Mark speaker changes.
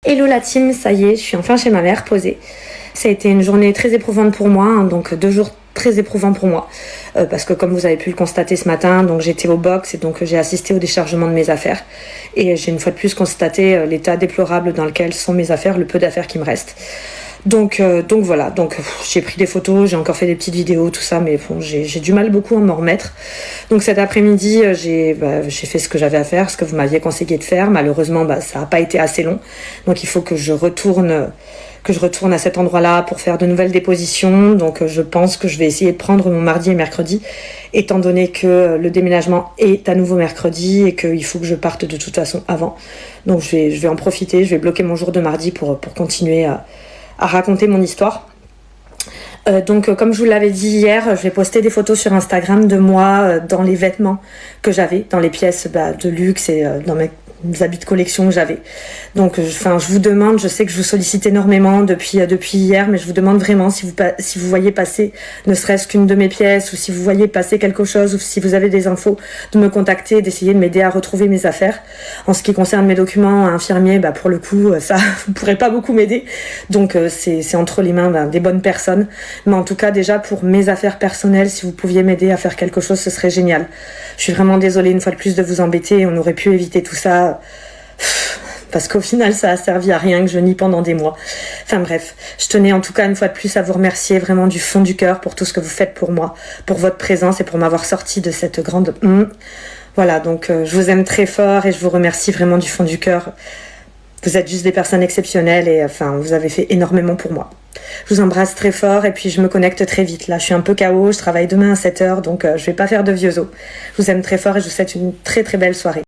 Speaker 1: Hello la team, ça y est, je suis enfin chez ma mère, posée. Ça a été une journée très éprouvante pour moi, hein, donc 2 jours très éprouvants pour moi. Parce que comme vous avez pu le constater ce matin, donc j'étais au box et donc j'ai assisté au déchargement de mes affaires. Et j'ai une fois de plus constaté l'état déplorable dans lequel sont mes affaires, le peu d'affaires qui me restent. Donc voilà, j'ai pris des photos, j'ai encore fait des petites vidéos, tout ça, mais bon, j'ai du mal beaucoup à m'en remettre. Donc cet après-midi, j'ai fait ce que j'avais à faire, ce que vous m'aviez conseillé de faire. Malheureusement, ça n'a pas été assez long. Donc il faut que je retourne à cet endroit-là pour faire de nouvelles dépositions. Donc je pense que je vais essayer de prendre mon mardi et mercredi, étant donné que le déménagement est à nouveau mercredi et qu'il faut que je parte de toute façon avant. Donc je vais en profiter, je vais bloquer mon jour de mardi pour continuer à raconter mon histoire. Comme je vous l'avais dit hier, je vais poster des photos sur Instagram de moi dans les vêtements que j'avais, dans les pièces de luxe et dans mes habits de collection que j'avais. Donc je vous demande, je sais que je vous sollicite énormément depuis hier, mais je vous demande vraiment si vous voyez passer ne serait-ce qu'une de mes pièces, ou si vous voyez passer quelque chose, ou si vous avez des infos, de me contacter, d'essayer de m'aider à retrouver mes affaires. En ce qui concerne mes documents infirmiers, pour le coup, ça vous pourrez pas beaucoup m'aider. Donc c'est entre les mains des bonnes personnes. Mais en tout cas, déjà pour mes affaires personnelles, si vous pouviez m'aider à faire quelque chose, ce serait génial. Je suis vraiment désolée une fois de plus de vous embêter. On aurait pu éviter tout ça. Parce qu'au final, ça a servi à rien que je nie pendant des mois. Enfin bref, je tenais en tout cas une fois de plus à vous remercier vraiment du fond du cœur pour tout ce que vous faites pour moi, pour votre présence et pour m'avoir sorti de cette grande... Voilà, donc je vous aime très fort et je vous remercie vraiment du fond du cœur. Vous êtes juste des personnes exceptionnelles et vous avez fait énormément pour moi. Je vous embrasse très fort et puis je me connecte très vite. Là, je suis un peu KO, je travaille demain à 7h, donc je vais pas faire de vieux os. Je vous aime très fort et je vous souhaite une très très belle soirée.